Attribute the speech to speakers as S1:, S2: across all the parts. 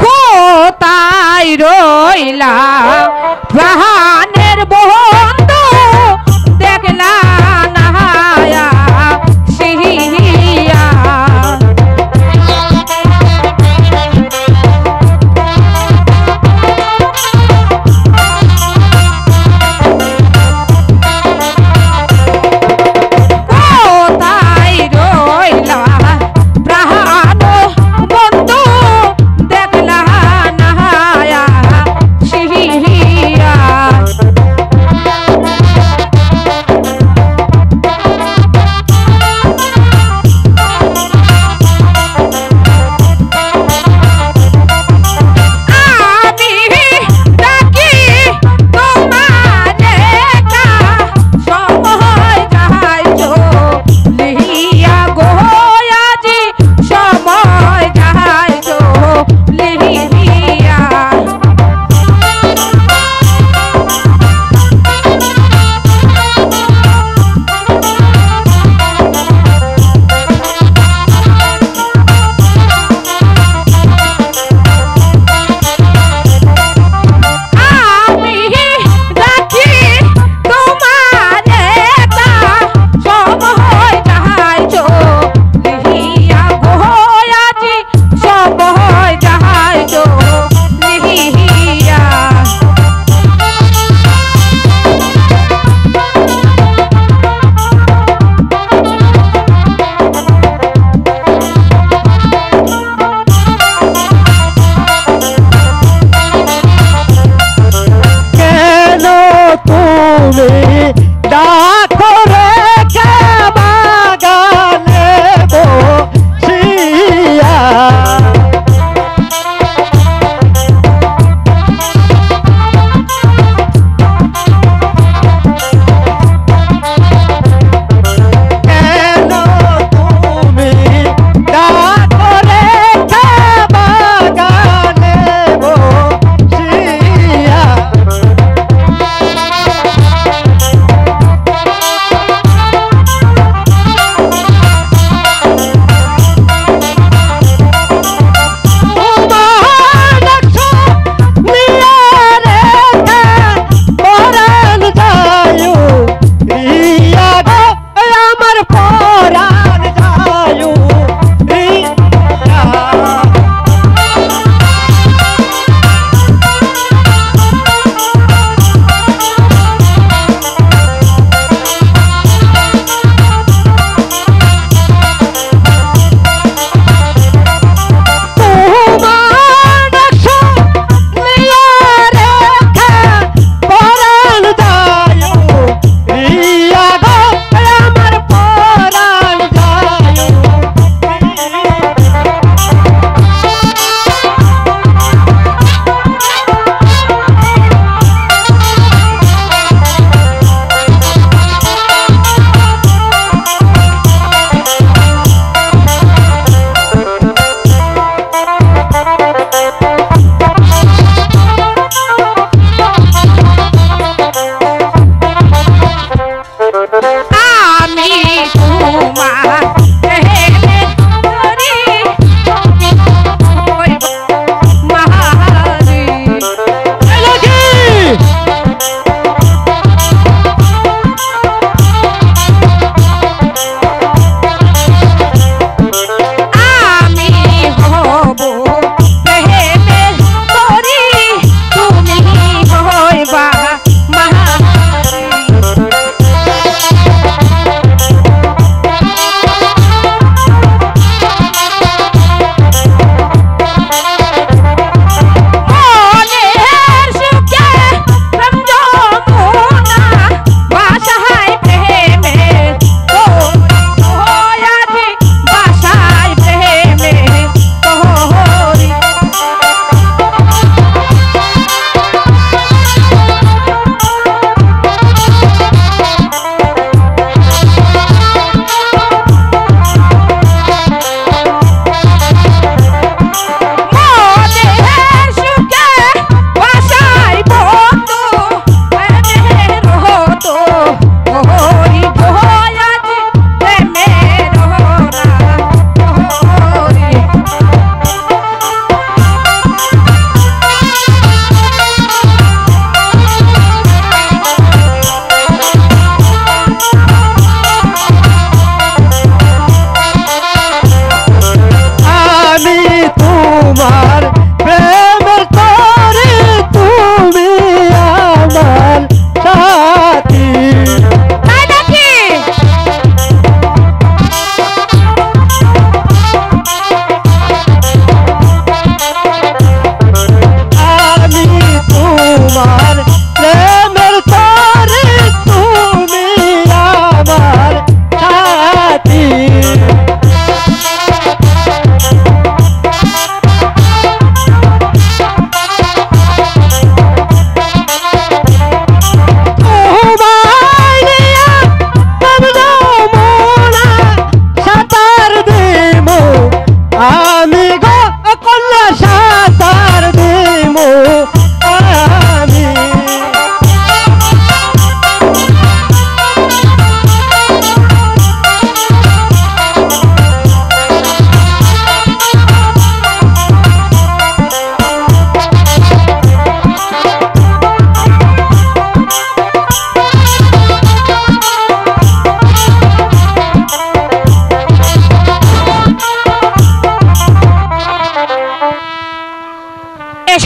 S1: কোথায় রইলা প্রাণের বন্ধু দেখলা না সিহিয়া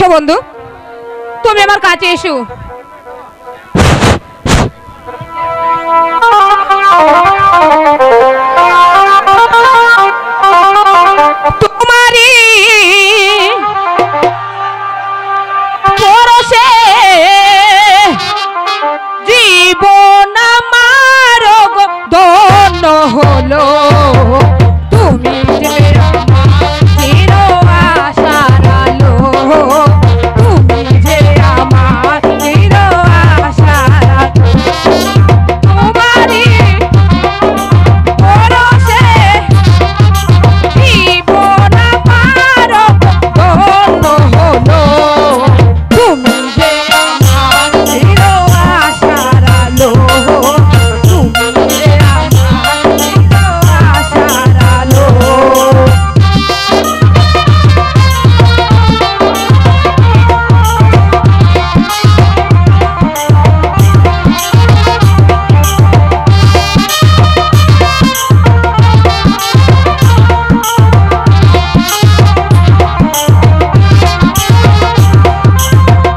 S1: এসো বন্ধু, তুমি আমার কাছে এসো। তোমারই পরশে জীবন আমার ধন্য হলো, তুমি যে আমার চির আশার আলো, তুমি যে আমার চির আশার আলো। তোমারই পরশে জীবন আমার ধন্য হলো, তুমি যে আমার চির আশার আলো, তুমি যে আমার চির আশার আলো।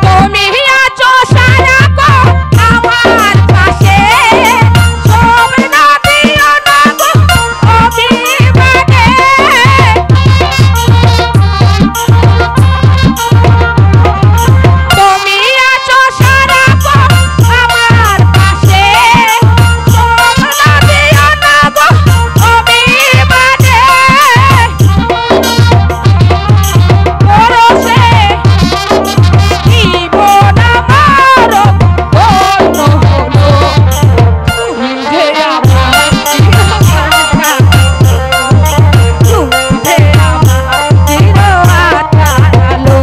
S1: তুমি আছো সারাক্ষণ আমার পাশে, সব না দিও না গো অভিমানে। তুমি আছো সারাক্ষণ আমার পাশে, সব না দিও না গো অভিমানে। পরশে জীবন আমার ধন্য হলো, তুমি যে আমার চির আশার আলো, তুমি যে আমার চির আশার আলো।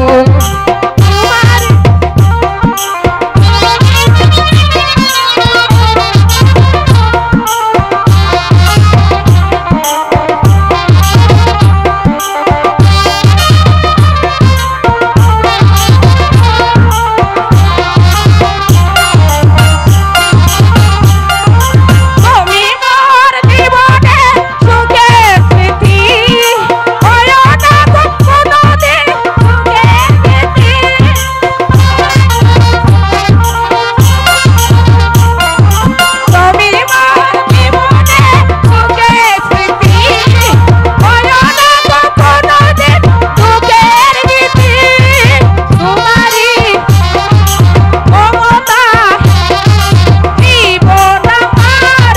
S1: তুমি মোর জীবনে সুখের স্মৃতি, হয়ো না গো কোনোদিন সুখের স্মৃতি। তুমি মোর জীবনে সুখের স্মৃতি, হয়ো না গো কোনোদিন সুখের স্মৃতি। তোমারই মমতা জীবন আমার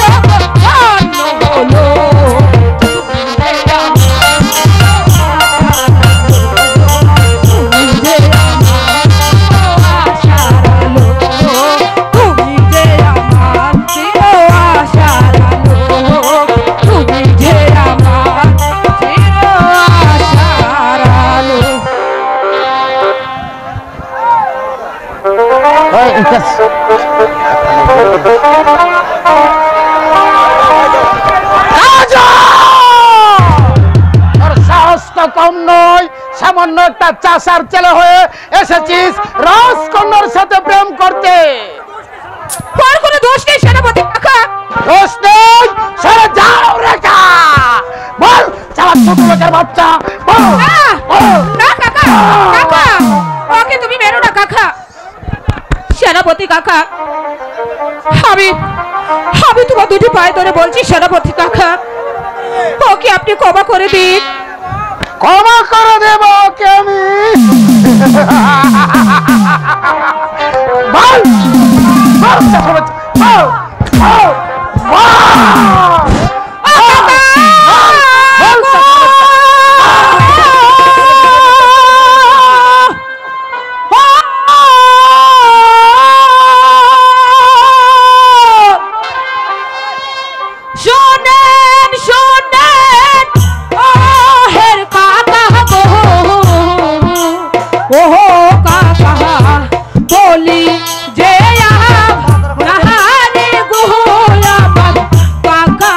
S1: ধন্য হলো, তুমি যে আমার তুমি যে আমার আশার আলো, তুমি যে আমার চির আশার আলো, তুমি যে আমার চির আশার আলো।
S2: তোর সাহস তো কম নয়, সামান্য একটা চাষার ছেলে হয়ে এসেছিস রাজকন্যার সাথে প্রেম করতে।
S1: তোর কোনো দোষ নেই সেনাপতি কাকা।
S2: দোষ নেই, সরে যাও রেখা। বল চালা ছোট লোকের বাচ্চা, বল
S1: না,
S2: বল।
S1: না কাকা, কাকা ওকে তুমি মেরো না কাকা। সেনাপতি কাকা, আমি আমি তোমার দুটি পায়ে ধরে বলছি সেনাপতি কাকা, ওকে আপনি ক্ষমা করে দিন।
S2: ক্ষমা করে দেব ওকে আমি। বল বল চাষা বাচ্চা, বল বল বল।
S1: শোনেন শোনেন ওহের কাকা গো, ওহো কাকা বলি যে আমার গো আমার কাকা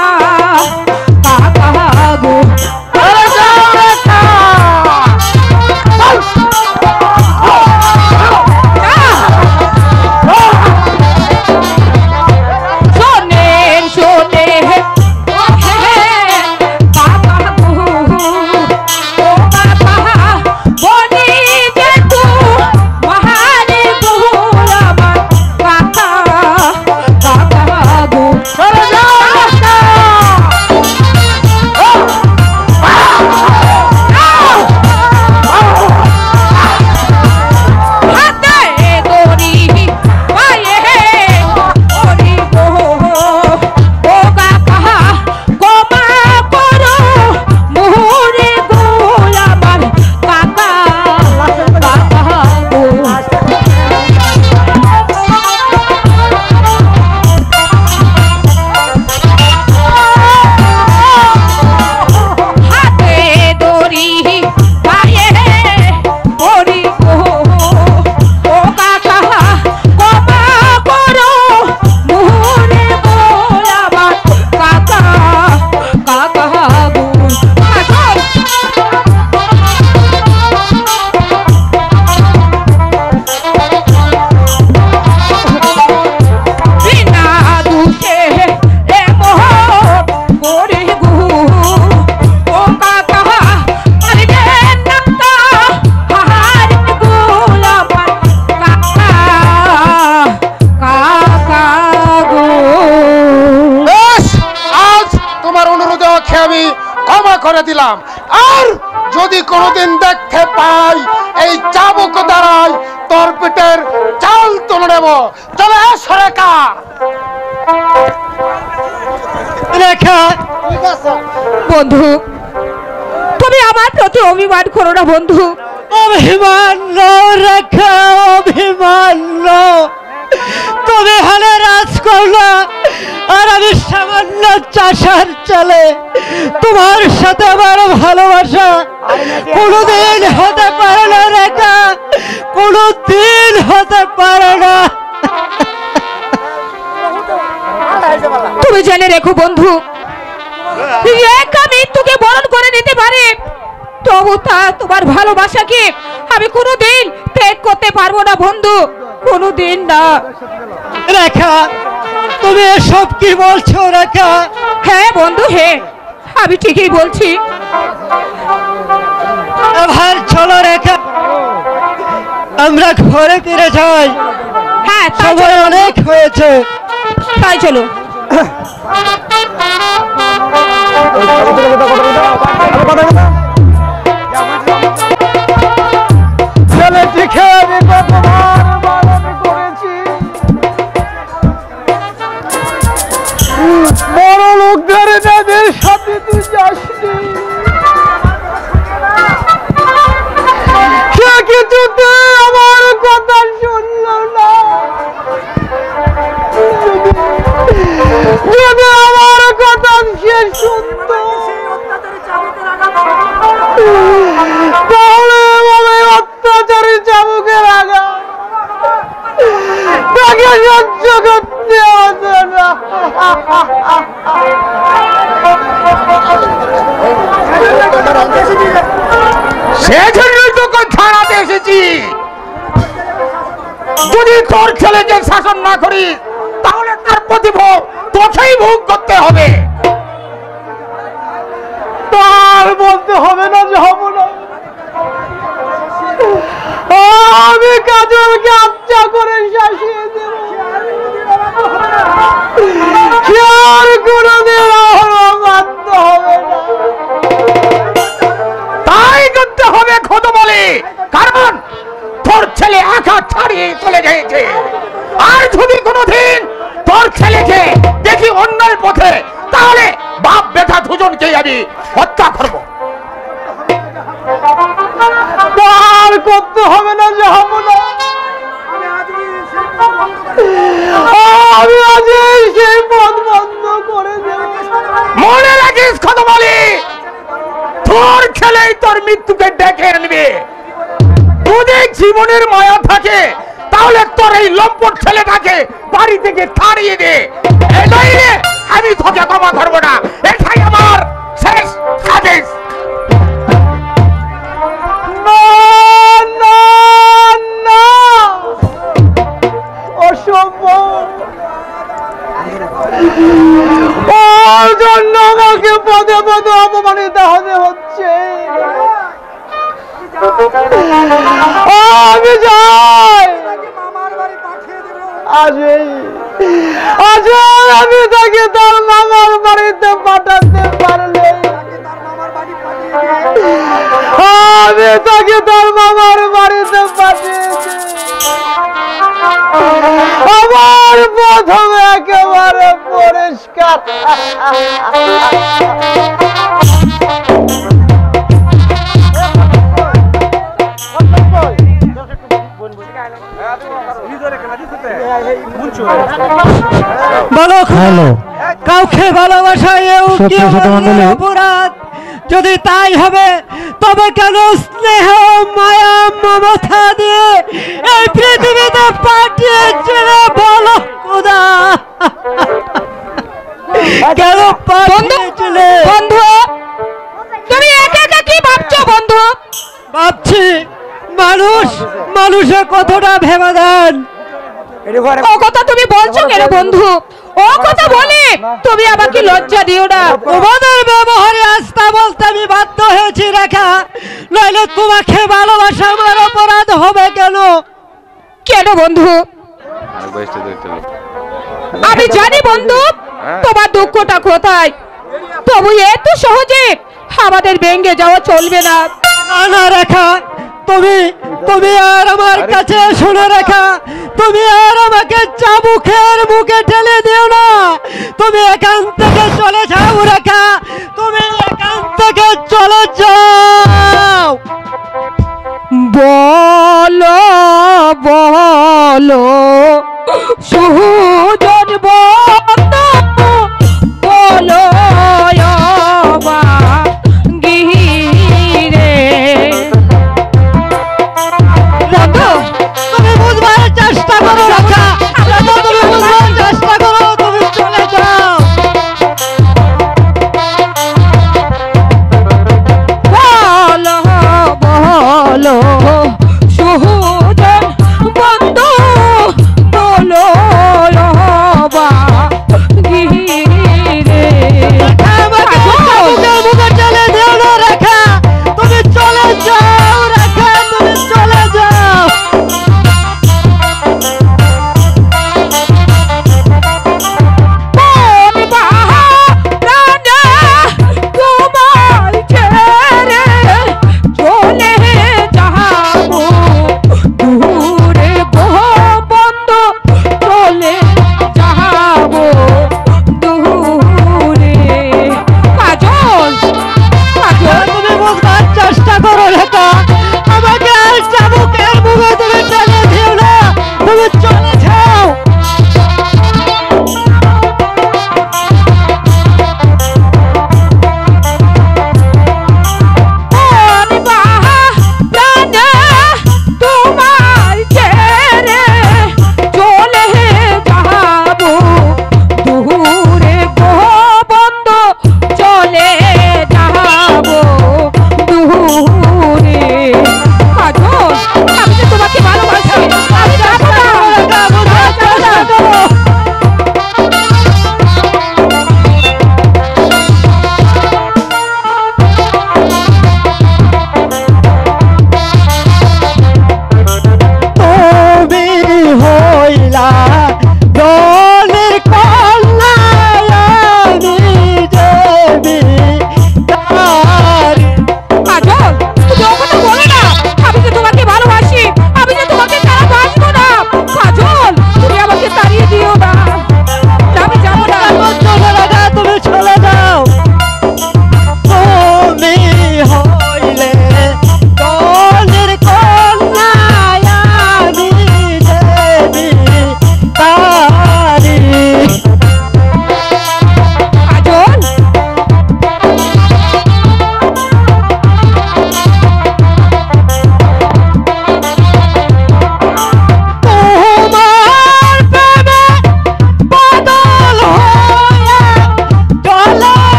S2: বলে দিলাম। আর যদি কোনোদিন দেখতে পাই এই চাবুক দ্বারাই তোর পেটের চাল তুলে নেব। চলে এসো রেখা।
S3: রেখা
S1: বন্ধু, তুমি আমার প্রতি অভিমান করো না বন্ধু।
S3: অভিমান রেখা, অভিমান তুমি হলে রাজকন্যা আর আমি সামান্য চাষার ছেলে। তোমার সাথে আমার ভালোবাসা কোনোদিন হতে পারে না রেখা, কোনোদিন হতে পারে না।
S1: তুমি জেনে রেখো বন্ধু, রেখা মৃত্যুকে বরণ করে নিতে পারে, তবু তা তোমার ভালোবাসাকে আমি কোনোদিন ত্যাগ করতে পারবো না বন্ধু, কোনোদিন না।
S3: রেখা তুমি এসব কি বলছো রেখা?
S1: হ্যাঁ বন্ধু, হ্যাঁ আমি ঠিকই বলছি।
S3: এবার চলো রেখা, আমরা ঘরে ফিরে যাই।
S1: হ্যাঁ তাই
S3: সময়
S1: চলো,
S3: অনেক হয়েছে।
S1: তাই চলো।
S2: ছেলেটিকে আমি কতবার বারণ করেছি, বড় লোকদের মেয়েদের সাথে তুই যাসনি। সে কিছুতে আমার কথা শুনল না। যদি আমার কথা সে শুনত তাহলে এভাবে অত্যাচারী চাবুকের আগা তাকে সহ্য করতে হতো না। সেজন্যই তোকে ছাড়াতে এসেছি। যদি তোর ছেলেকে শাসন না করি তাহলে তার প্রতিভোগ তোকেই ভোগ করতে হবে। তার বলতে হবে না যে হব না। আমি কাজলকে আচ্ছা করে শাসিয়ে দেব, আর কোনদিন বাধ্য হবে না। তাই করতে হবে খোদ বলে, কারণ তোর ছেলে একা ছাড়িয়ে চলে গেছে। আর যদি কোনোদিন তোর ছেলেকে দেখি অন্যায় পথে, তাহলে বাপ বেটা দুজনকেই আমি হত্যা করবো। আর করতে হবে না যে হব না। আমি আজ সেই পথ বন্ধ করে দেব। মনে রাখিস কথা বলি, তোর ছেলেই তোর মৃত্যুকে ডেকে আনবে। যদি জীবনের মায়া থাকে তাহলে তোর এই লম্পট ছেলেটাকে বাড়ি থেকে তাড়িয়ে দে। এটাই আমি তোকে ক্ষমা করবো না। এটাই আমার শেষ আদেশ। ওর জন্য আমাকে পদে পদে অপমানিত হতে হচ্ছে। আমি যাই, আজ আমি তাকে তার মামার বাড়িতে পাঠাতে পারলে, আমি তাকে তার মামার বাড়িতে পাঠিয়েছি। আমার প্রথমে একেবারে পরিষ্কার।
S3: বলো হ্যালো, কাউকে ভালোবাসায় অপরাধ? যদি তাই হবে তবে কেন স্নেহ মায়া মমতা দিয়ে এই পৃথিবীতে পাঠিয়েছিলে বলো খোদা? কেন পাঠিয়েছিলে?
S1: বন্ধু, তুমি একা একা কি ভাবছো বন্ধু?
S3: ভাবছি মানুষের কতটা ভেবে দেন।
S1: ও কথা তুমি বলছো কেন বন্ধু? ও কথা বলে তুমি আমাকে লজ্জা দিও না।
S3: তোমাদের ব্যবহারে আস্থা বলতে আমি বাধ্য হয়েছি রেখা, নইলে তোমাকে ভালোবাসা আমার অপরাধ হবে কেন?
S1: কেন বন্ধু? আমি জানি বন্ধু তোমার দুঃখটা কোথায়, তবু এত সহজে আমাদের ভেঙে যাওয়া চলবে না।
S3: না না রেখা, তুমি তুমি আর আমার কাছে শোনো রেখা, তুমি আর আমাকে চাবুকের মুখে ঠেলে দিও না। তুমি এখান থেকে চলে যাও রেখা, তুমি এখান থেকে চলে যাও।
S1: বলো বলো সুজন বলো বলো গিরে
S3: বন্ধু, তুমি বুঝবার চেষ্টা করো রেখা, তুমি বুঝবার চেষ্টা করো, তুমি চলে যাও।
S1: বলো বলো সুজন বন্ধু বলো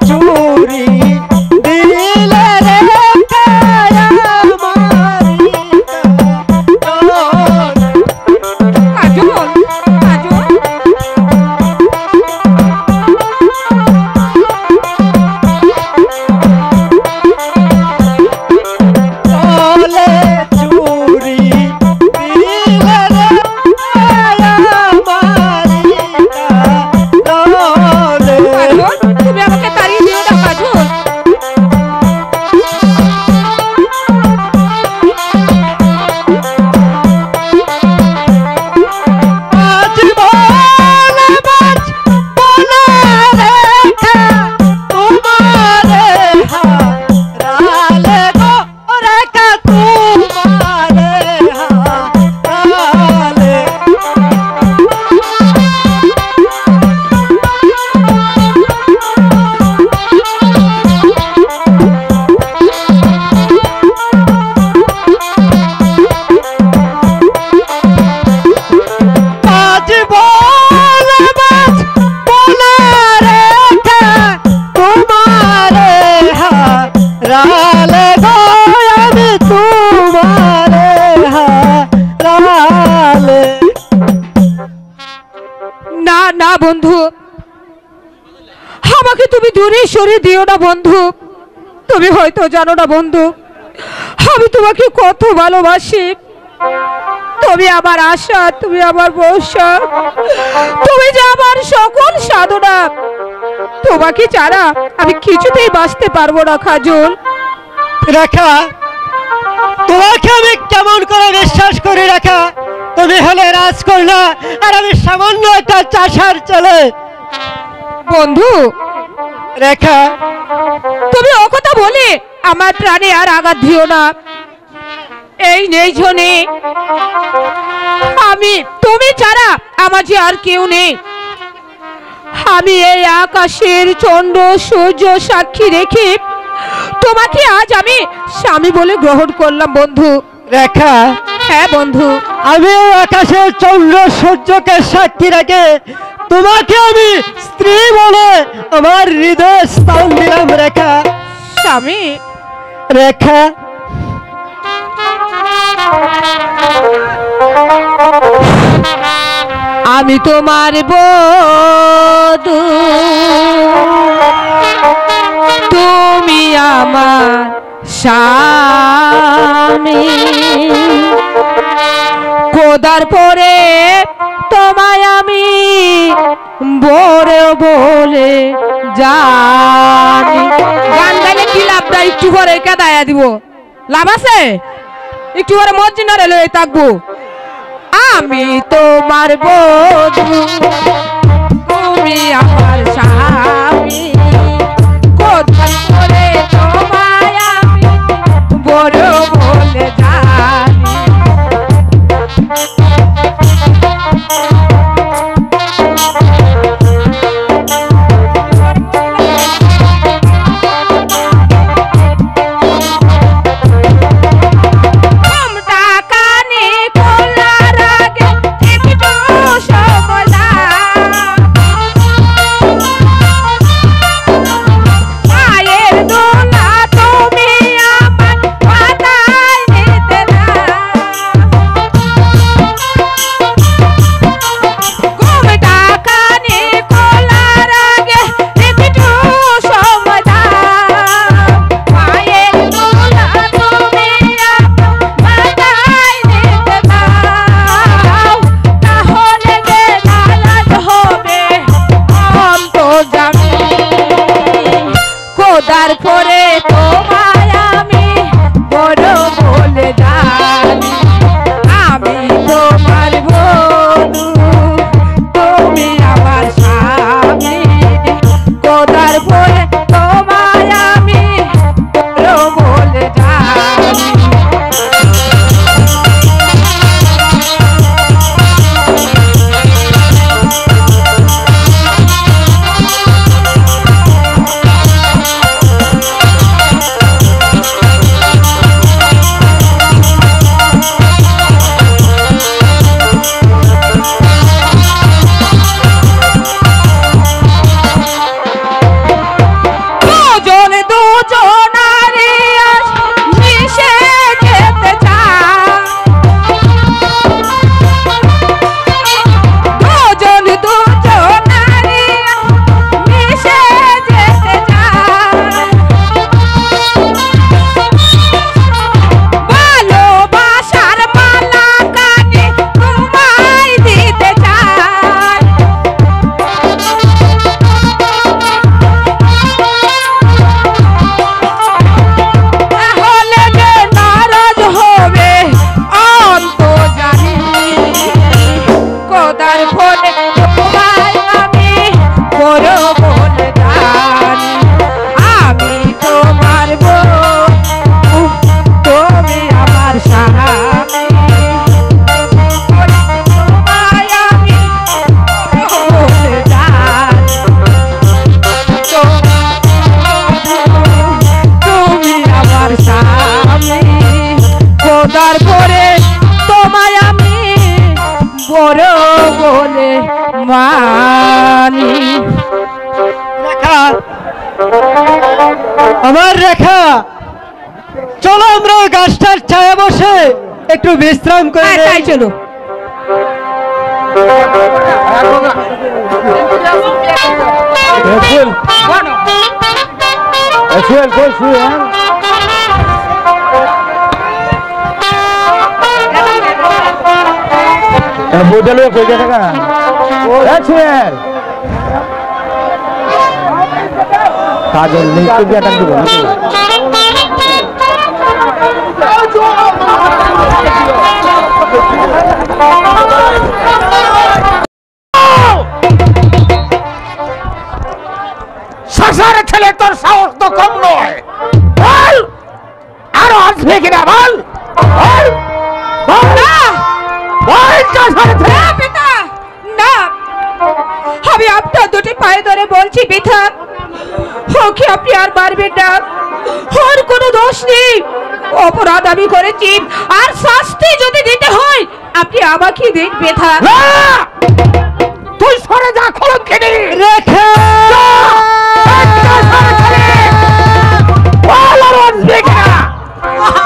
S3: চুরি দিলে রে
S1: কাজল কাজল
S3: চলে চুরি দিলে রে
S1: কাজল তুমি আমাকে তাড়িয়ে দিও না কাজল। না না বন্ধু, আমাকে তুমি দূরে সরিয়ে দিও না বন্ধু। তুমি হয়তো জানো না বন্ধু, আমি তোমাকে কত ভালোবাসি। তুমি আমার আশা, তুমি আমার ভরসা, তুমি যে আমার সকল সাধনা। তোমাকে ছাড়া আমি কিছুতেই বাঁচতে পারবো না কাজল।
S3: রেখা, তোমাকে আমি কেমন করে বিশ্বাস করি রেখা? তুমি হলে রাজকন্যা আর আমি সামান্য একটা চাষার ছেলে।
S1: বন্ধু
S3: রেখা,
S1: তুমি ও কথা বলে আমার প্রাণে আর আঘাত দিও না। এই নেই জনে আমি, তুমি ছাড়া আমার যে আর কেউ নেই। আমি এই আকাশের চন্দ্র সূর্য সাক্ষী রেখে তোমাকে আজ আমি স্বামী বলে গ্রহণ করলাম বন্ধু।
S3: রেখা,
S1: হ্যাঁ বন্ধু,
S3: আমি এই আকাশের চন্দ্র সূর্যকে সাক্ষী রেখে তোমাকে আমি স্ত্রী বলে আমার হৃদয়ে স্থান দিলাম রেখা।
S1: স্বামী
S3: রেখা,
S1: আমি তোমার বধূ, তুমি আমার স্বামী। খোদার পরে তোমায় আমি বড় বলে জানি। গান গাইলে কি লাভ? একটু পরে কেদায়া দিব, লাভ আছে? একটু পরে মর্জিনারে লয়ে থাকবো। আমি তোমার বধূ, তুমি আমার স্বামী। কোথায় করে তোমায় আমি বড় বলে জানি। তারপরে তোমায় আমি বড় বলে জানি। আমি তোমার বধূ, তুমি আমার স্বামী। কোদার পরে তোমায় আমি বড় বলে জানি।
S3: আমার রেখা, চলো আমরা ওই গাছটার ছায়া বসে একটু বিশ্রাম করে
S1: হ্যাঁ,
S3: নেই।
S1: তাই চলো।
S2: কাজল নেই তো দিয়ে টাকা দেবো নাকি? শাসার ছেলে, তোর সাহস তো কম নয়। বল, আরো আসবে কিনা বল। বল, বল না, বল শাসার ছেলে।
S1: না পিতা, না, আমি আপনার দুটি পায়ে ধরে বলছি পিতা, ওকে আপনি আর মারবেন না। ওর কোনো দোষ নেই, অপরাধ আমি করেছি, আর শাস্তি যদি দিতে হয় আপনি আমাকে দিন পিতা।
S2: না, তুই সরে যা, কলঙ্কিনী।
S3: রেখা,
S2: বল, আরো আসবে কিনা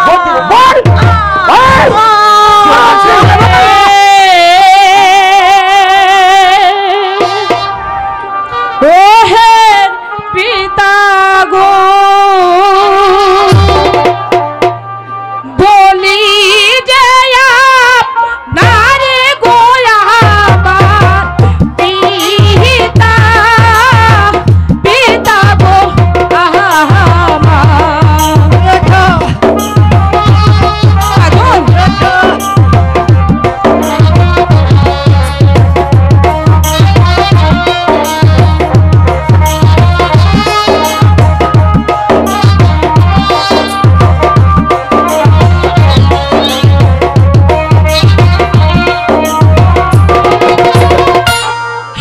S2: বল, বল,
S1: ওহের পিতা গো, বলি যে নারে গো আমার পিতা, পিতা গো আমার।
S3: রেখা,
S1: পাগল,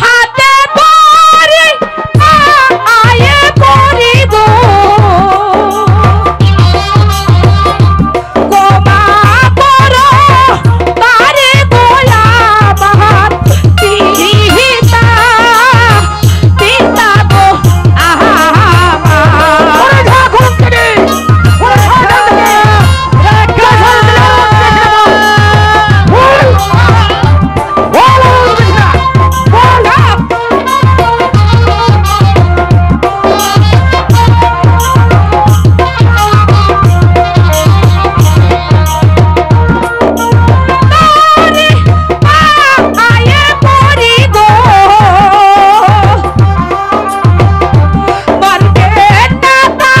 S1: হাতে পরে আয়ে করিব গোমা করো তারে গোয়া আমার পিতা, পিতা গো আমার।
S2: যা কলঙ্কিনী। বল, বল, আরো আসবে কিনা বল।
S1: আয়ে করিব মারবে টাকা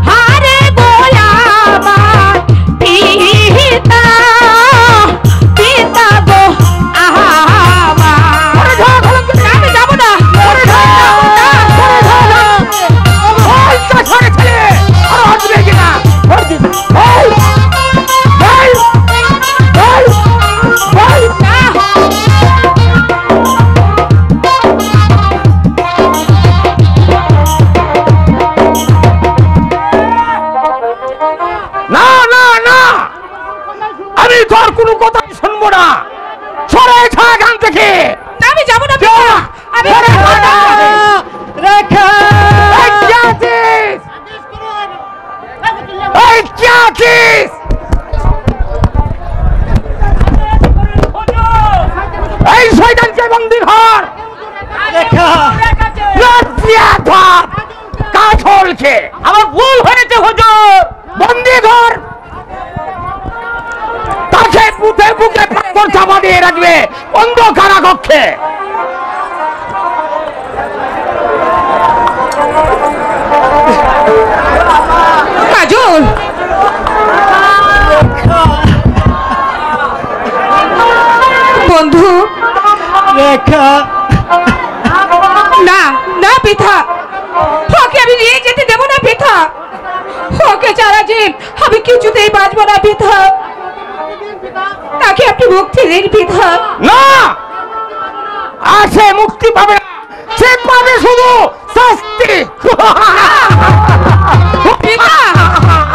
S1: হারে গোয়া আমার পিতা, পিতা গো আমার।
S2: যা কলঙ্কিনী।
S1: আমি যাব না,
S2: বল, শাসার ছেলে, আরো আসবে কিনা বল, বল, বল, বল, বল। না, না, না, আমি তোর কোনো কথা শুনবো না। সরে যা এখান থেকে।
S1: আমি যাব না পিতা, আমি
S2: সরে যা।
S3: রেখা,
S2: এই কি আছিস? এই কি আছিস? এই শয়তানকে বন্দী ঘর
S3: রেখা,
S2: কাজলকে। আমার ভুল হয়েছে হুজুর। বন্দী ঘর, তাকে বুকে বুকে পাথর চাপা দিয়ে রাখবে অন্ধ কারাকক্ষে।
S1: কাজল, বন্ধু,
S3: রেখা,
S1: না, না পিতা, ওকে আমি নিয়ে যেতে দেব না পিতা। ওকে ছাড়া যে আমি কিছুতেই বাঁচবো না পিতা। তাকে আপনি মুক্তি দিন পিতা।
S2: না, আর সে মুক্তি পাবে না, সে পাবে শুধু শাস্তি।
S1: পিতা,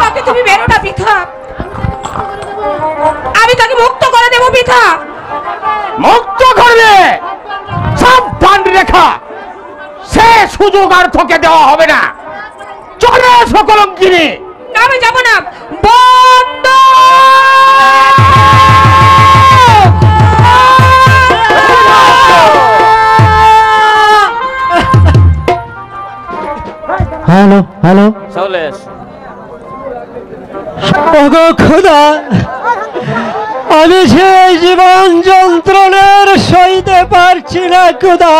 S1: ওকে তুমি বেরো না পিতা, আমি তাকে মুক্ত করে দেব পিতা।
S2: মুক্ত করবে, সাবধান রেখা, সে সুযোগ আর তোকে দেওয়া হবে না। চলে এসো কলঙ্কিনী।
S1: না আমি যাবো না। বন্ধ।
S3: হ্যালো হ্যালো,
S2: চলে এসো।
S3: ওগো খোদা, আমি সেই জীবন যন্ত্রণার সইতে পারছি না খোদা।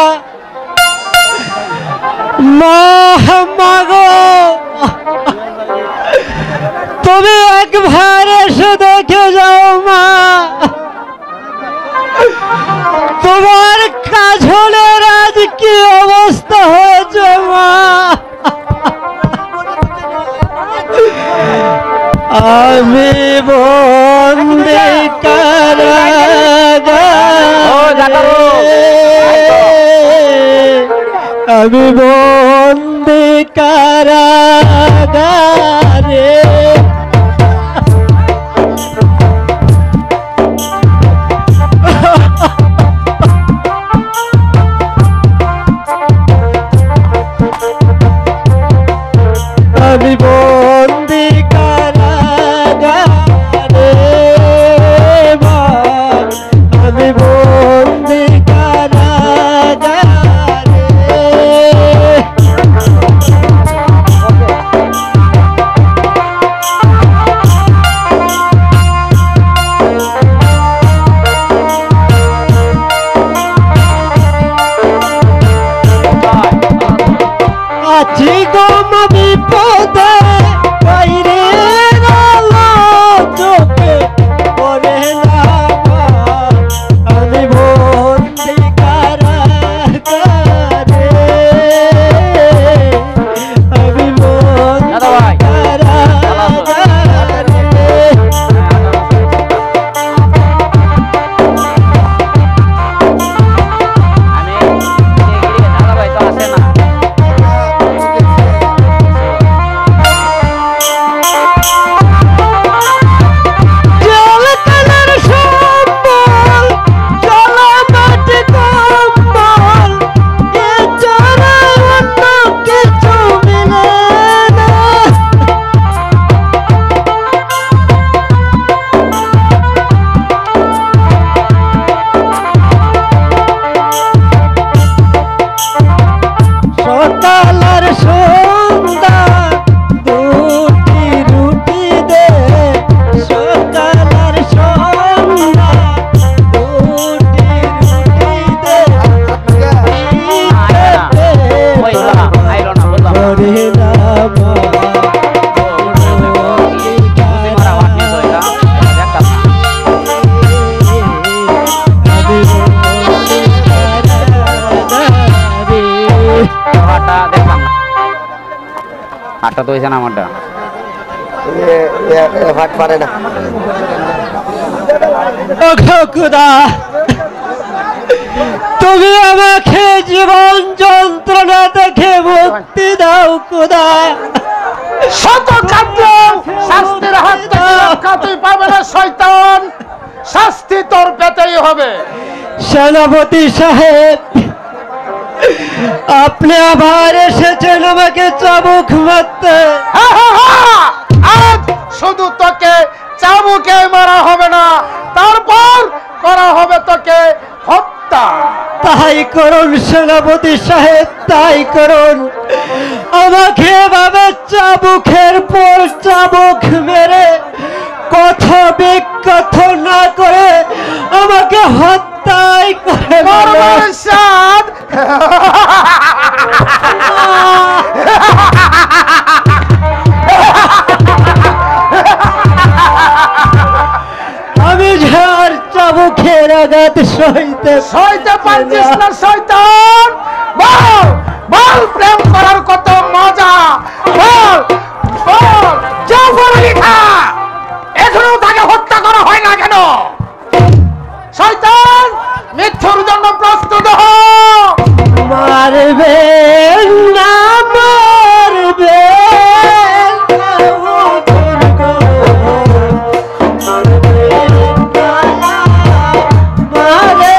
S3: মা মাগো, তুমি একবার এসে দেখে যাও মা, তোমার কাজলের আজ কি অবস্থা হয়েছে মা। আমি বন্দী কারাগারে, আমি বন্দী কারাগারে। আমি বন্দী কারাগারে মা, আমি বন্দী কারাগারে। আছি গম বিপদে, বাইরে আলো চোখে পড়ে না মা, আমি বন্দী কারাগারে, আমি বন্দী কারাগারে। জল কালার সম্বল, জল মাটি কম্বল, এ ছাড়া অন্য কিছু মিলে না। সকাল আর সন্ধ্যা দুটি রুটি দে, সকাল আর সন্ধ্যা দুটি রুটি দে, করে না মা, আমি কারাগারে।
S4: আটটা তো হয়েছে না আমারটা।
S5: ভাট পারে না।
S3: ওগো খোদা, তুমি আমাকে জীবন যন্ত্রণা থেকে মুক্তি দাও খোদা।
S2: শত কাঁদলেও শাস্তির হাত থেকে রক্ষা তুই পাবে না শয়তান, শাস্তি তোর পেতেই হবে।
S3: সেনাপতি সাহেব, আপনি আবার এসেছেন আমাকে চাবুক মারতে।
S2: হা, হা, হা! আজ শুধু তোকে চাবুকে মারা হবে না, তারপর করা হবে তোকে হত্যা।
S3: তাই করুন সেনাপতি সাহেব, তাই করুন। আমাকে এভাবে চাবুকের পর চাবুক মেরে কথা বিকথ না করে আমাকে হত্যাই করে মারো।
S2: মরবার স্বাদ।
S3: আমি ঝাড় চাবুকের আঘাত
S2: সইতে পারছিস না শয়তান? বল বল, প্রেম করার কত মজা, বল বল। জাফর আলী খাঁ, এখনো তাকে হত্যা করা হয় না কেন? শয়তান, মৃত্যুর জন্য প্রস্তুত হ।
S3: মারবে না, মারবে না, ও দুর্গ, মারবে না, মারে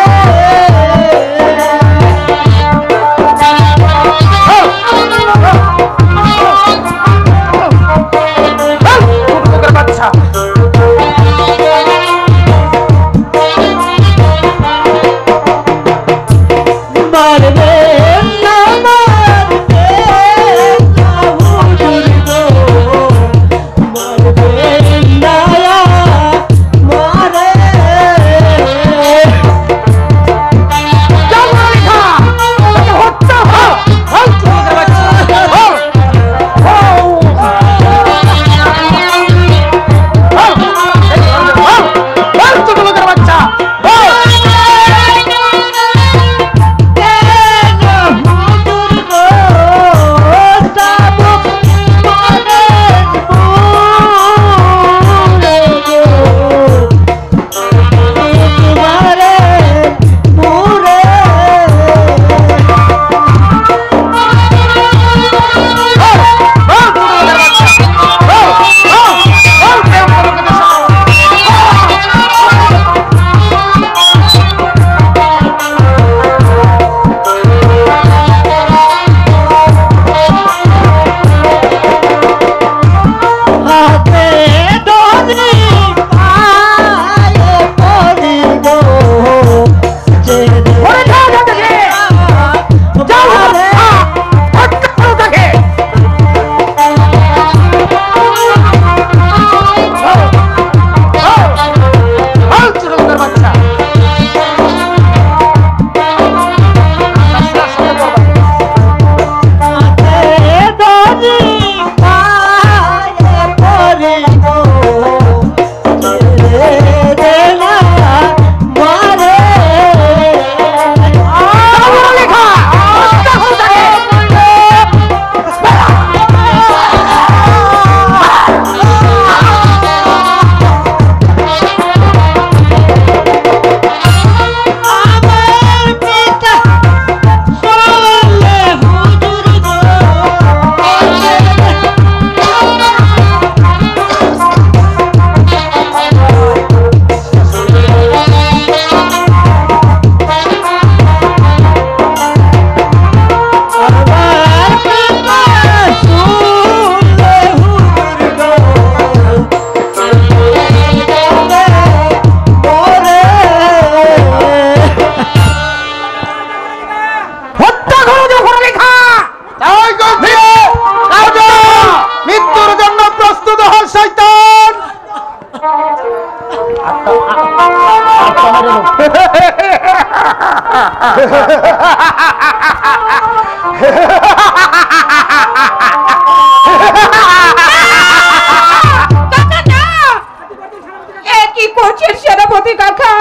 S1: কি করছেন সেনাপতি কাকা?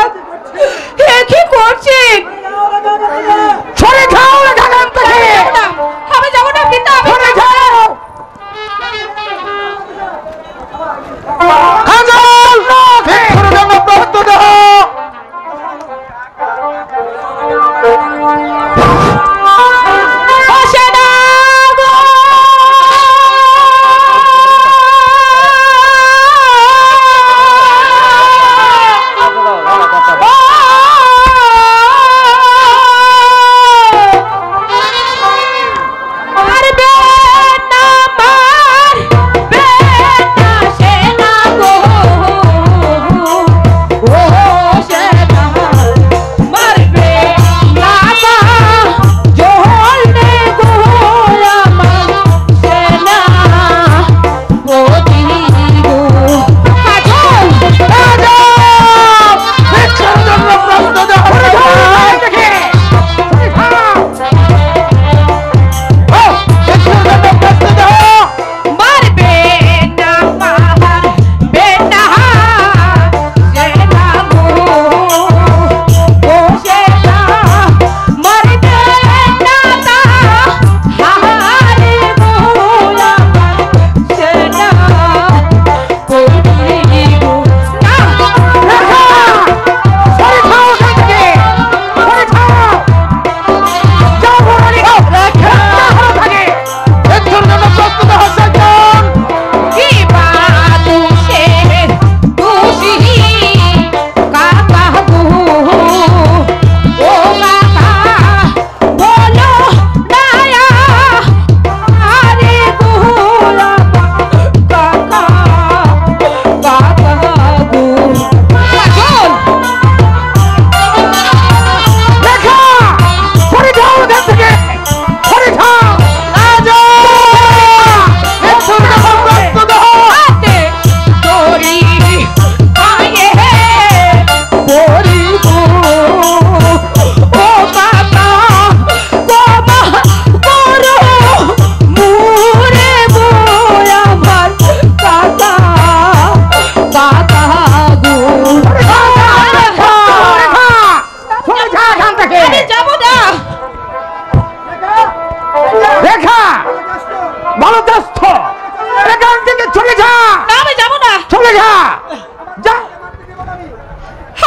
S1: কি করছেন?
S2: সরে যাও এখান থেকে।
S1: আমি যাবো না পিতা,
S2: সরে যাও। কাজল ভিক্ষুর জন্য প্রস্তুত হও।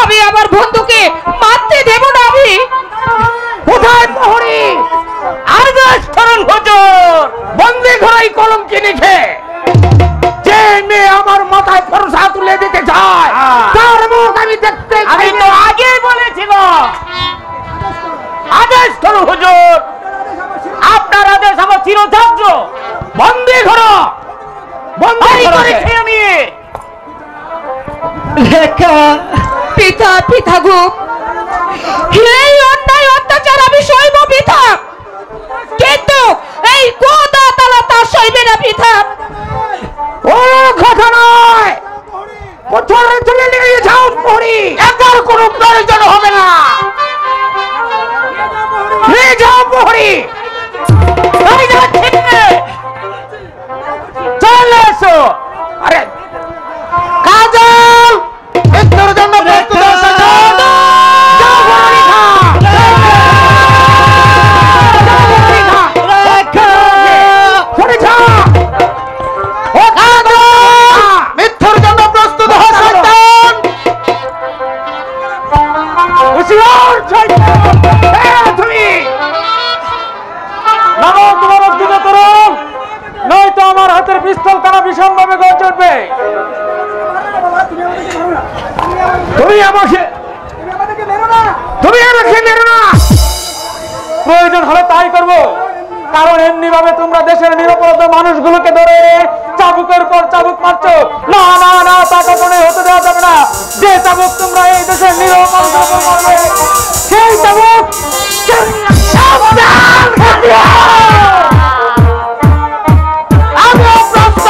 S1: আমি আমার বন্ধুকে মারতে দেব না। আমি
S2: কোথায় প্রহরী? আদেশ করুন হুজুর। বন্দী ঘোড়ায় কলঙ্কি লিখে যে মেয়ে আমার মাথায় পরশা তুলে দিতে চায় তার মুখ আমি দেখতে চাই। আমি তো আগেই বলেছিলাম। আদেশ করুন হুজুর। আপনার আদেশ আমার চিরধার্য। বন্দী ঘোড়া বন্দী করেছি আমি।
S1: পিতা, পিতা গো, এই অন্যায় অত্যাচার আমি সইব পিতা, কিন্তু এই গোদা তালা তা সইবে না পিতা।
S2: ও কথা নয়, কোথায় চলে নিয়ে যাও পড়ি। এটার কোনো প্রয়োজন হবে না। নিয়ে যাও পড়ি। চলে এসো। আরে কাজল মৃত্যুর জন্য প্রস্তুত হও। যাও ভরণিকা। সরে যাও। ও কাজল মৃত্যুর জন্য প্রস্তুত হও শয়তান। হুঁশিয়ার শয়তান। তুমি নামো, তোমার অর্জিত করো, নয়তো আমার হাতের পিস্তল কানা ভীষণভাবে গর্জে উঠবে। তুমি আমাকে মেরো না। প্রয়োজন হলে তাই করব, কারণ এমনি ভাবে তোমরা দেশের নিরপরাধ মানুষগুলোকে ধরে চাবুকের পর চাবুক মারছো। না না না, তা কখনোই হতে দেওয়া যাবে না। যে চাবুক তোমরা এই দেশের নিরীহ মানুষের উপর মারবে, সেই চাবুক আমিও প্রস্তুত।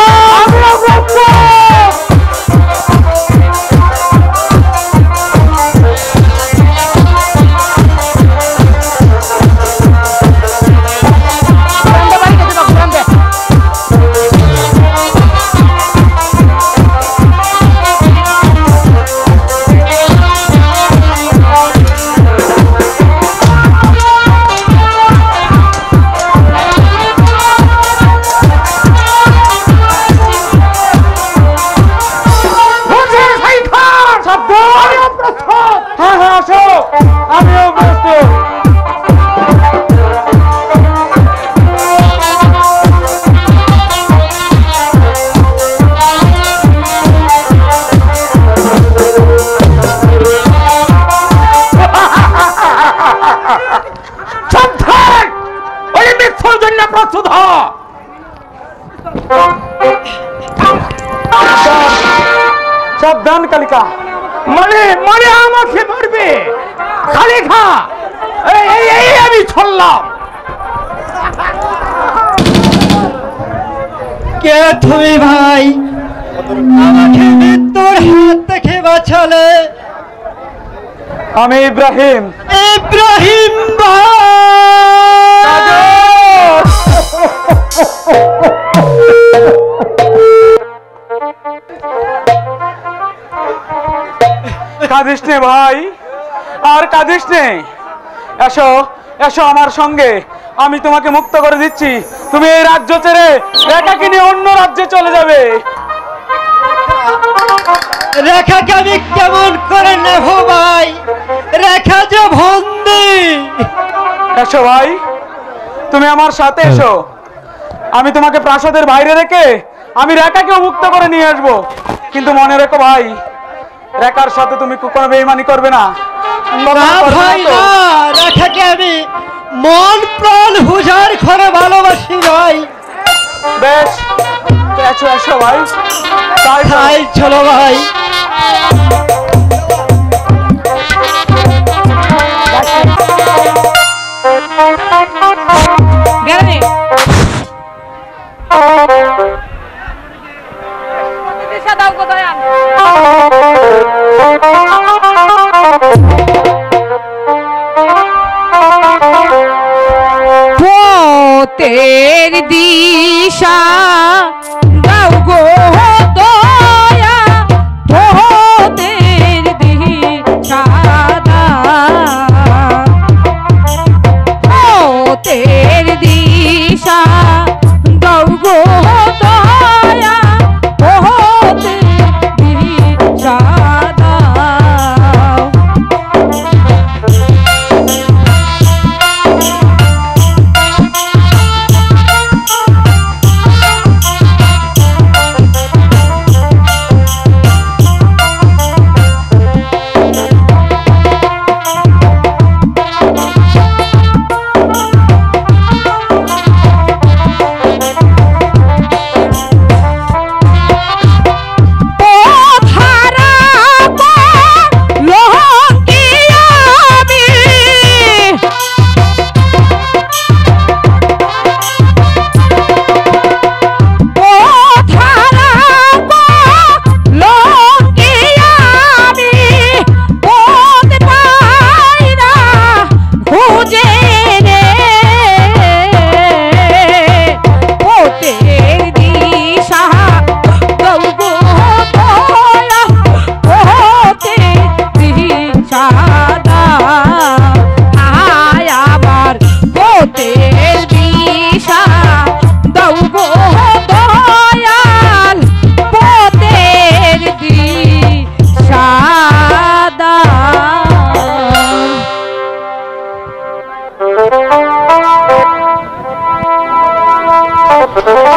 S2: সাবধান কালিকা, মানে মানে আমাকে মারবে। খালি খা। এই আমি ছড়লাম।
S3: কে তুমি ভাই? আমাকে মৃত্যুর হাত থেকে বাঁচালে।
S2: আমি ইব্রাহিম।
S3: ইব্রাহিম ভাই,
S2: কাঁদিস নে ভাই, আর কাঁদিস নে। এসো এসো আমার সঙ্গে, আমি তোমাকে মুক্ত করে দিচ্ছি। তুমি এই রাজ্য ছেড়ে রেখাকে নিয়ে অন্য রাজ্যে চলে যাবে।
S3: রেখাকে আমি কেমন করে নেব ভাই? রেখা যে বন্দি।
S2: এসো ভাই, তুমি আমার সাথে এসো। আমি তোমাকে প্রাসাদের বাইরে রেখে আমি রেখাকেও মুক্ত করে নিয়ে আসবো। কিন্তু মনে রেখো ভাই, রেখার সাথে তুমি কোনো বেইমানি করবে না।
S3: না ভাই না, রেখাকে আমি মন প্রাণ হুজার করে ভালোবাসি ভাই।
S2: বেশ, এসো এসো ভাই,
S3: তাই চলো ভাই।
S1: গেলে দাও গো দয়াল। পথের দিশা দাও গো দয়া, পথের দিশা দাও, পথের দিশা দাও গো দয়া, পথের দিশা দাও।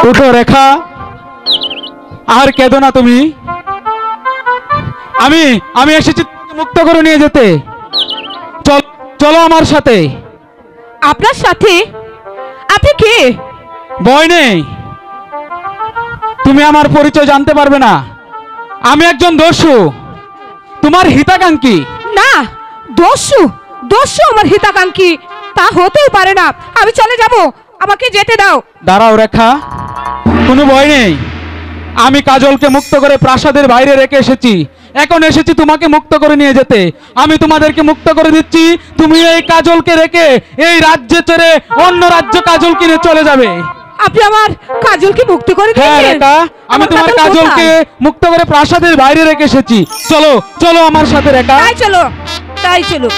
S2: উঠো রেখা, আর কেঁদো না তুমি। আমি আমি এসেছি মুক্ত করে নিয়ে যেতে। চলো আমার সাথে।
S1: আপনার সাথে? আপনি কে?
S2: ভয় নেই, তুমি আমার পরিচয় জানতে পারবে না। আমি একজন দস্যু, তোমার হিতাকাঙ্ক্ষী।
S1: না, দস্যু? দস্যু আমার হিতাকাঙ্ক্ষী? তা হতেই পারে না। আমি চলে যাব, আমাকে যেতে দাও।
S2: দাঁড়াও রেখা, কোনো ভয় নেই। আমি কাজলকে মুক্ত করে প্রাসাদের বাইরে রেখে এসেছি। এখন এসেছি তোমাকে মুক্ত করে নিয়ে যেতে। আমি তোমাদেরকে মুক্ত করে দিচ্ছি। তুমি এই কাজলকে রেখে এই রাজ্যে ছেড়ে অন্য রাজ্য কাজল কিনে চলে যাবে।
S1: আপনি আমার কাজলকে মুক্ত করে
S2: হ্যাঁ
S1: দিয়েছেন?
S2: রেখা, আমি
S1: আমার
S2: তোমার
S1: কাজল
S2: কাজলকে
S1: কোথায়?
S2: মুক্ত করে প্রাসাদের বাইরে রেখে এসেছি। চলো চলো আমার সাথে রেখা।
S1: তাই চলো, তাই চলো।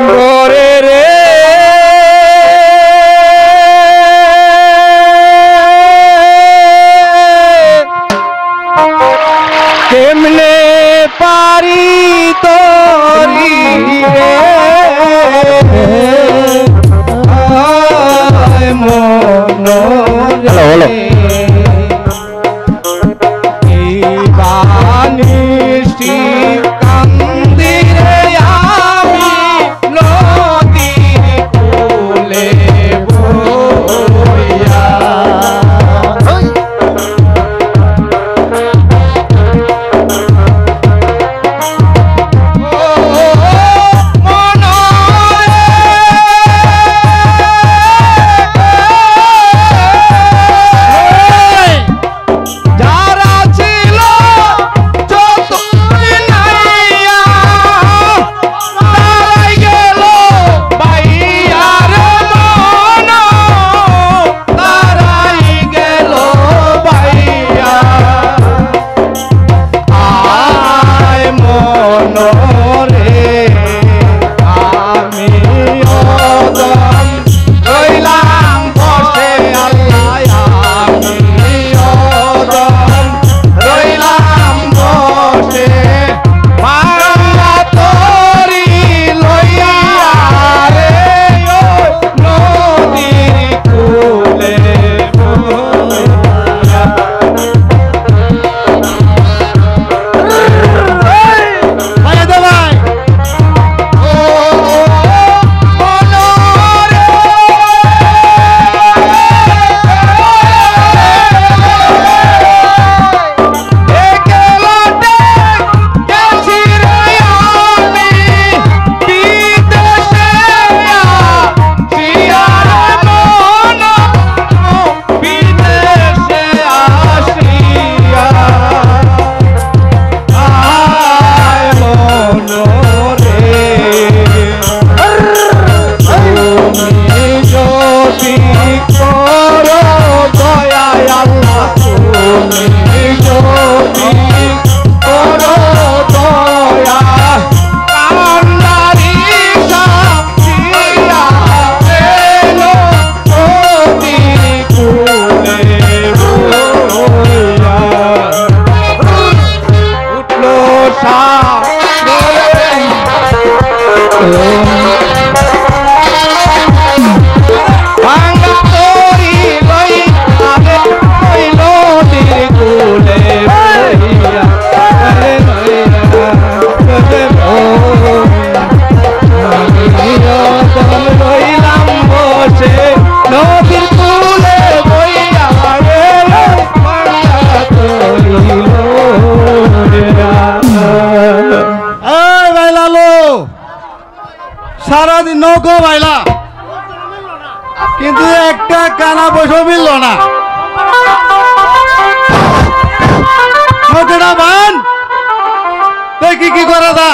S2: গোরে রে কেমনে পারি তোরি রে মন রে বানিষ্টি কান্দিরে আমি ভাঙা তরি লই আবে ওই নদীর কূলে বইয়া আরে নইয়া তোরে আমিও তল রইলাম বসে নদীর কূলে বইয়া রে ভাঙা তরি লইয়া।
S3: এই বাইলালো সারাদিন নৌকো বাইলা কিন্তু একটা কানা বসে মিলল না নৌকোটা বান দেখি কি করে দা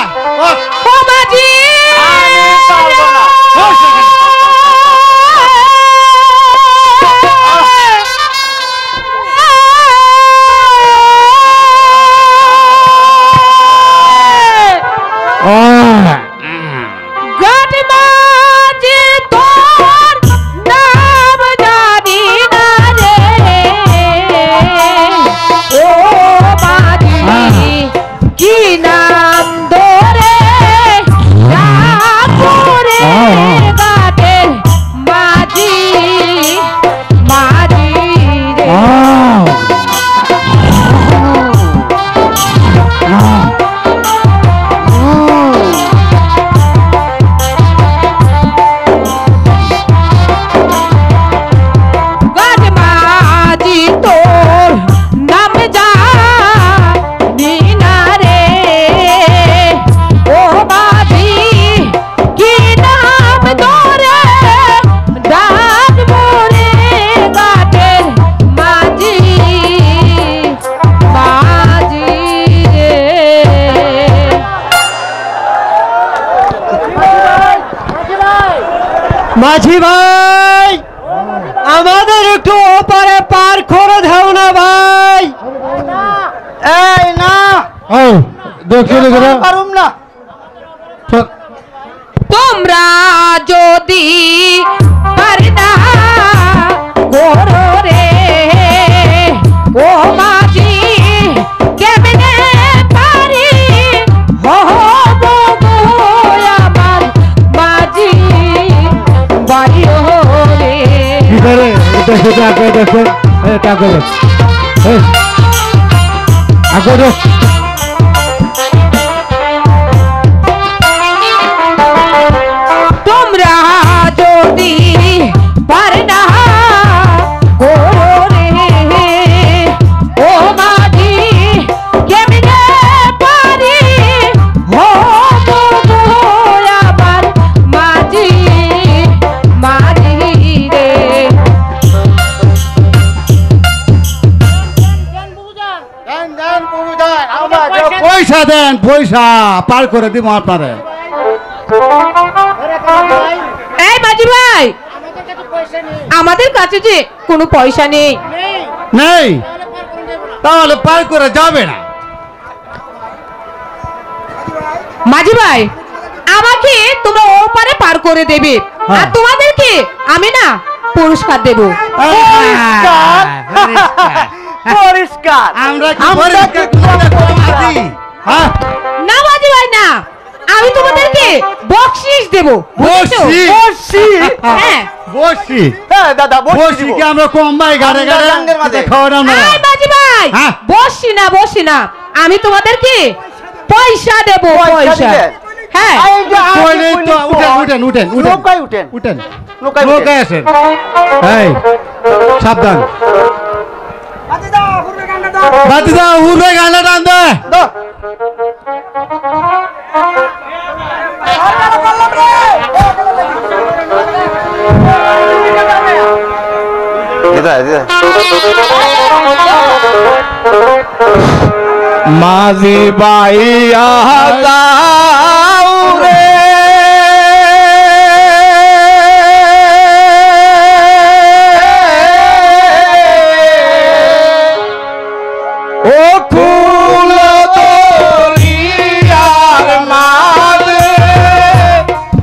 S1: ও মাঝি ঘাট মাঝি তোর নাম জানি না রে ও মাঝি কি নাম ধরে রাপুরে ঘাটের মাঝি মাঝি রে ঘাট মাঝি তোর নাম জানি না রে ও মাঝি কি নাম ধরে ডাকবো রে ঘাটের মাঝি মাঝি রে
S3: মাঝি ভাই আমাদের একটু ওপারে পার করে দাও না ভাই
S2: এই না
S3: দেখছি
S2: পারুম না
S1: তোমরা যদি পারনা করো রে ও মাঝি কেমনে পারি হব গো আমার মাঝি বাড়ি রে
S3: কি করে দেখে আগে দেখে আগে দেখ আগে দেখ
S1: তোমরা যদি পারনা করো রে ও মাঝি কেমনে পারি হব গো আমার মাঝি মাঝি রে
S3: পয়সা দেন পয়সা পার করে দিব আপনারে
S1: এই মাঝি ভাই আমাদের কাছে যে কোনো পয়সা নেই
S3: নেই তাহলে পার করে যাবে না
S1: মাঝি ভাই আমাকে তোমরা ওপারে পার করে দেবে
S3: হ্যাঁ।
S1: আর তোমাদেরকে আমি না পুরস্কার দেব
S2: পরিষ্কার
S3: আমরা কি পরিষ্কার করতে পারি হ্যাঁ
S1: না মাঝি ভাই না আমি তোমাদেরকে বকশিশ দেব বুঝেছো?
S3: বসি
S1: হ্যাঁ
S3: বসি
S2: হ্যাঁ দাদা
S3: বসি কি আমরা কম ভাই গাড়ে গাড়ে
S2: গাঙ্গের মাঝে।
S3: খাওয়ানো না
S1: এই মাঝি ভাই
S3: হ্যাঁ।
S1: বসি না আমি তোমাদেরকে পয়সা দেব পয়সা
S2: দিবে?
S1: হ্যাঁ
S3: কইলে তো উঠেন
S2: নৌকায় উঠেন
S3: উঠেন
S2: নৌকায় উঠেন।
S3: নৌকায় আসেন এই সাবধান বাতি দাও উড়বে গানা টান দে
S2: দাও। মাঝি বাইয়া যাও রে ও কুল দরিয়ার মাঝে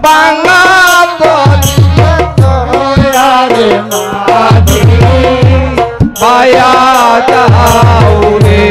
S2: বাংলা দরিয়ার মাঝে বাইয়া যাও রে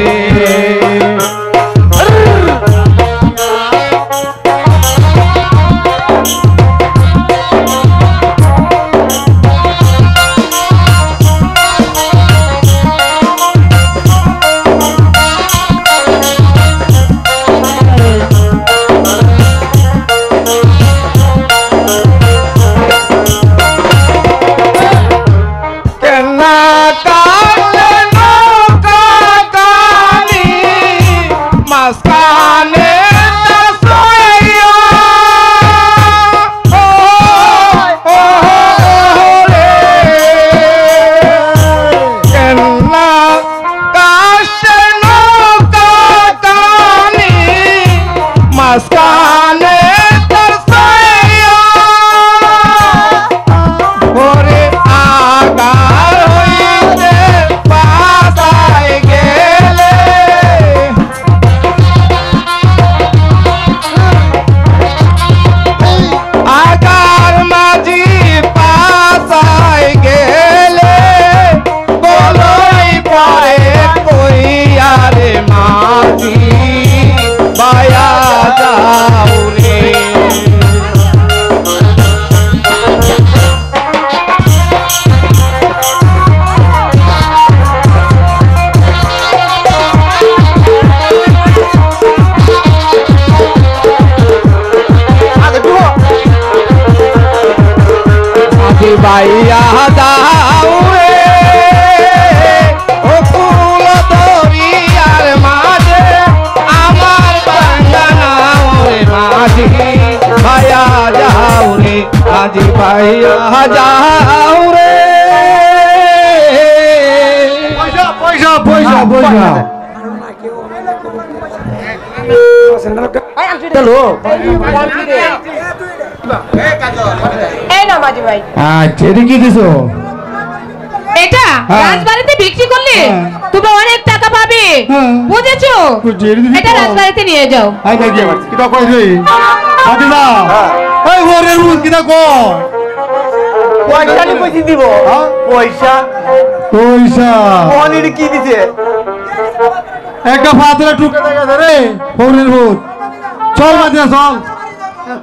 S2: পাইয়া যাও রে ও ফুল দরিয়ার মাঝে আমার বাংলা ওরে মাঝি পাইয়া যাও রে মাঝি পাইয়া যাও রে
S3: পয়সা পয়সা পয়সা
S2: চলো
S1: এই না মাঝি ভাই,
S3: আচ্ছা এটা কি দিছো
S1: এটা
S3: হ্যাঁ।
S1: রাজবাড়িতে বিক্রি করলে
S3: হ্যাঁ।
S1: তুমি অনেক টাকা পাবে,
S3: হ্যাঁ।
S1: বুঝেছো?
S3: বুঝছি, এটা দিছি
S1: এটা
S3: তো।
S1: রাজবাড়িতে নিয়ে যাও।
S3: আই দেখি কিটা কই রে আদিদা এই ওরে রুল কিটা কই
S2: পয়সা নি কইছি দিব
S3: হ্যাঁ?
S2: পয়সা
S3: পয়সা
S2: কোয়ালিটি কি দিছে
S3: একটা ফাতরা টুকে দেখা রে ফৌরের ভূত চল মাদিনা চল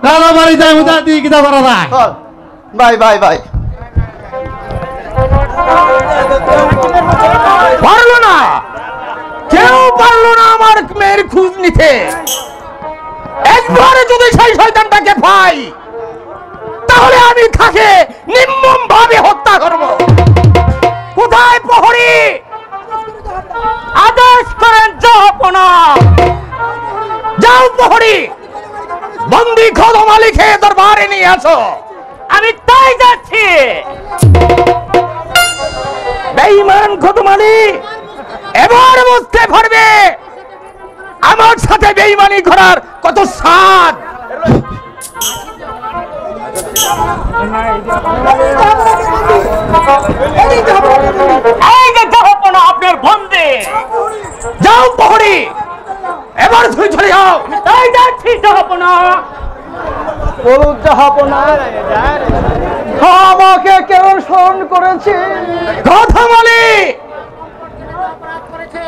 S3: দাদা বাড়ি যাই মুদা দি কিটা করা যায়
S2: বাই বাই বাই পারলো না, কেউ পারলো না আমার মেয়ের খোঁজ নিতে। একবারে যদি সেই শয়তানটাকে পাই তাহলে আমি তাকে নির্মম ভাবে হত্যা করব। কোথায় প্রহরী? আদেশ করেন জাহাপনা। যাও প্রহরী, বন্দি খদম আলীকে দরবারে নিয়ে আসো। আমি তাই যাচ্ছি। বেঈমান খদম আলী এবার বুঝতে পারবে আমার সাথে বেঈমানি করার কত স্বাদ। এই যে জাহাপনা আপনার বন্দে। যাও প্রহরী, এবার তুই চলে যাও। তাই যাচ্ছি জাহাপনা। বলুন জাহাপনা, আমাকে কেন স্মরণ করেছে? কথা বলি,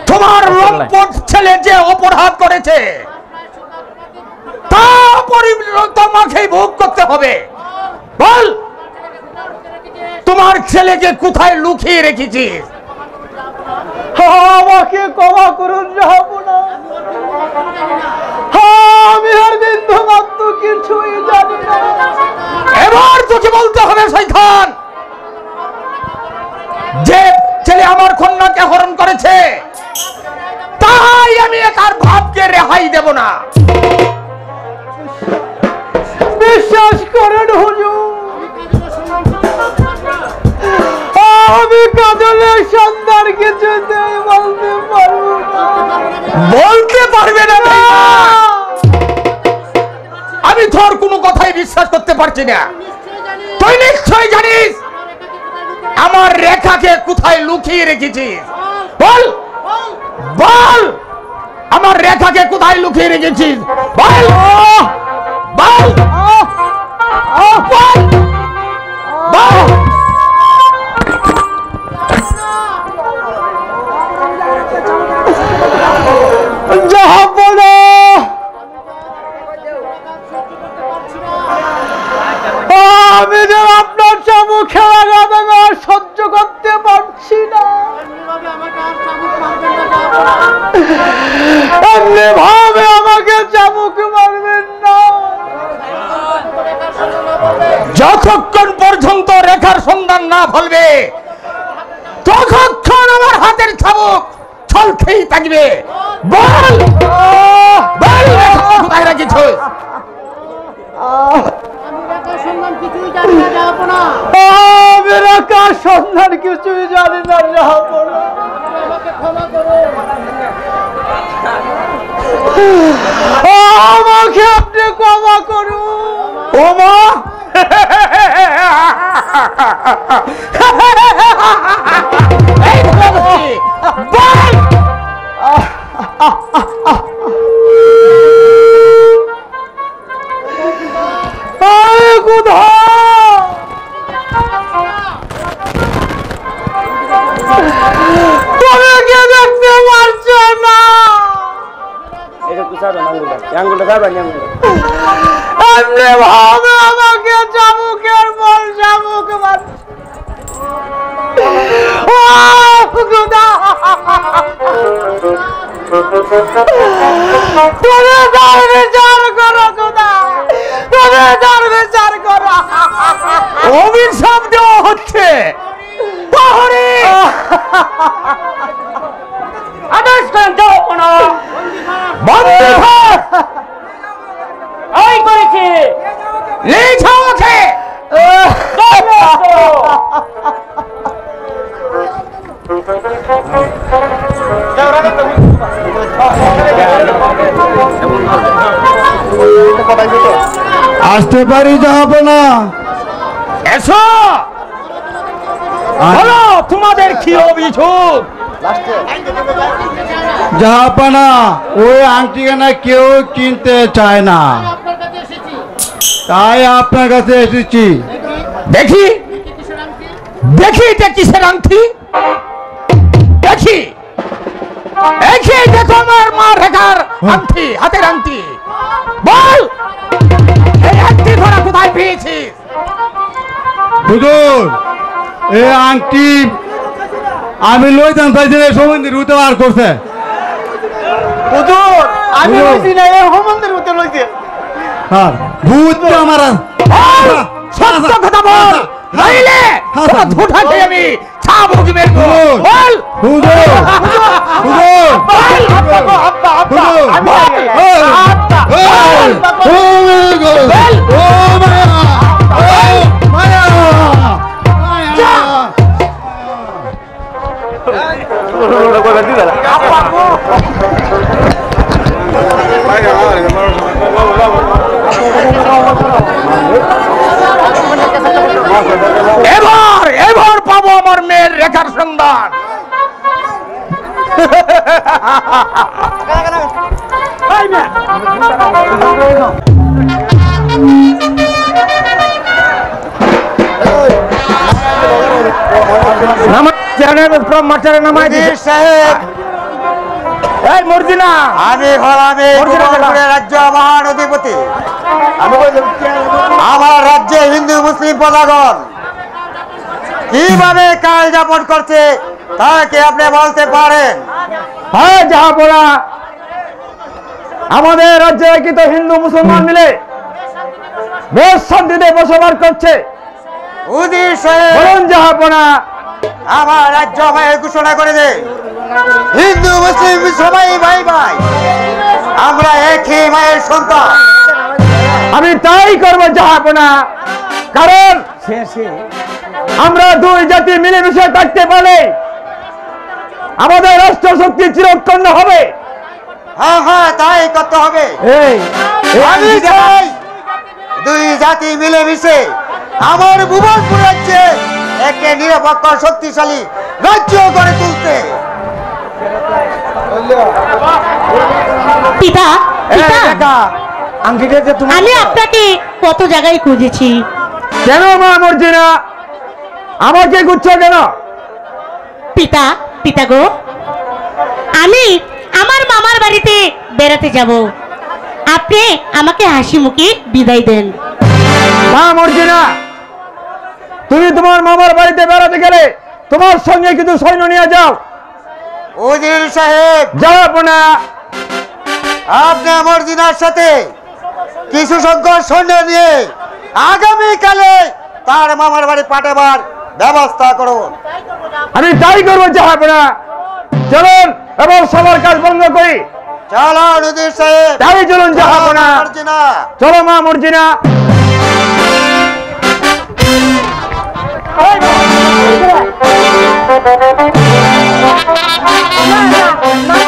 S2: তোমার লম্পট ছেলে যে অপরাধ করেছে তা তোমাকে ভোগ করতে হবে। বল, তোমার ছেলেকে কোথায় লুকিয়ে রেখেছিস? আমাকে ক্ষমা করুন জাহাপনা, আমি আর বিন্দু মাত্র কিছুই জানি না। এবার তোকে বলতে হবে শয়তান, যে ছেলে আমার কন্যাকে হরণ করেছে তাই আমি তার ভাবকে রেহাই দেব না। বিশ্বাস করেন হুজুর, আমি কাজলের সন্ধান কিছুতেই বলতে পারবো না। বলতে পারবে না? আমি তোর কোনো কথাই বিশ্বাস করতে পারছি না। তুই নিশ্চয় জানিস আমার রেখাকে কোথায় লুকিয়ে রেখেছিস। বল বল, আমার রেখাকে কোথায় লুকিয়ে রেখেছিস? বল বল বল বল। জাহাপনা, আমি যে আপনার চাবুক খেলা যাবে আর সহ্য করতে পারছি না। এমনি ভাবে আমাকে চাবুক মারবেন না। যতক্ষণ পর্যন্ত রেখার সন্ধান না ফলবে ততক্ষণ আমার হাতের চাবুক চলতেই থাকবে। বল বল, রেখা কোথায় রেখেছিস? আমি রেখার সন্ধান কিছুই জানি না জাহাপনা। আমাকে আপনি ক্ষমা করুন। ও মা, এই বল। তুমি কে দেখতে পারছো না? এমনি ভাবে আমাকে চাবুকের বল চাবুক মারছে। তুমি তার বিচার করো খোদা, তুমি তার বিচার করো। অভিশাপ দেওয়া হচ্ছে প্রহরী
S3: আদেশ করেন জাহাপনা।
S2: বন্দী ঘর
S3: এই করেছি।
S2: নিয়ে যাও ওকে।
S4: আসতে পারি জাহাপনা?
S2: এসো, বলো তোমাদের কি অভিযোগ?
S4: জাহাপনা, ওই আংটিখানা কেউ কিনতে চায় না, তাই আপনার কাছে এসেছি।
S2: দেখি দেখি এটা কিসের আংটি? দেখি দেখি, দেখো আমার মা রেখার আংটি, হাতের আংটি। বল এই আংটি ধরা কোথায় পেয়েছিস?
S4: হুজুর, এই আংটি আমি লইতাম চাইছিলাম, সমন্দির উঠে বার করছে।
S3: হুজুর, আমি
S4: হুজুর।
S3: লইছি না, এই হোমন্দির উঠে লইছে।
S4: আর ভূত তো আমার
S2: বল, সত্য কথা বল, নইলে তোর ঝুঠা খেয়ে আমি ছাবুক মেরবো।
S4: হুজুর।
S2: বল
S4: হুজুর, হুজুর,
S2: বল,
S4: হুজুর,
S2: আমি আগে।
S4: এই, ও মায়া, ও মায়া, ও মায়া, মায়া।
S2: এবার এবার পাবো আমার মেয়ের রেখার সন্ধান। এই মর্জিনা,
S3: আমি হলাম এই
S2: মর্জিনা
S3: গোপালপুরের রাজ্য মহানদীপতি। আমার রাজ্যে হিন্দু মুসলিম প্রজাগণ কিভাবে কাল যাপন করছে তা কি আপনি বলতে পারেন?
S2: হ্যাঁ জাহাপনা, আমাদের রাজ্যে কি তো হিন্দু মুসলমান মিলে বেশ শান্তিতে বসবাস করছে।
S3: উজির সাহেব,
S2: বলুন জাহাপনা।
S3: আমার রাজ্য হয়ে ঘোষণা করে দে, হিন্দু মুসলিম সবাই ভাই ভাই, আমরা একই মায়ের সন্তান।
S2: আমি তাই করবো জাহাপনা, কারণ আমরা দুই জাতি মিলেমিশে থাকতে পারলে আমাদের রাষ্ট্র শক্তি চিরক্ষণ হবে।
S3: হ্যাঁ হ্যাঁ, তাই করতে হবে। আমি চাই দুই জাতি মিলেমিশে আমার ভুবনপুর রাজ্যে একটি নিরপেক্ষ শক্তিশালী রাজ্য গড়ে তুলতে।
S5: পিতা, পিতা,
S2: আংটিটা যে তুমি
S5: আমি আপনাকে কত জায়গায় খুঁজেছি।
S2: কেন মা মর্জিনা আমাকে খুঁজছো কেন?
S5: পিতা, পিতা গো, আমি আমার মামার বাড়িতে বেড়াতে যাব, আপনি আমাকে হাসি মুখে বিদায় দেন।
S2: মা মর্জিনা, তুমি তোমার মামার বাড়িতে বেড়াতে গেলে তোমার সঙ্গে কিছু সৈন্য নিয়ে যাও।
S3: উজির সাহেব,
S2: জাহাপনা,
S3: আপনি মর্জিনার সাথে কিছু সংখ্যক সৈন্য নিয়ে আগামীকালে তার মামার বাড়ি পাঠাবার ব্যবস্থা করুন।
S2: আমি তাই করবো জাহাপনা। চলুন এবার সবার কাজ বন্ধ করি।
S3: চলো উজির সাহেব,
S2: তাই চলুন জাহাপনা।
S3: মর্জিনা।
S2: চলো মা মর্জিনা।
S3: এই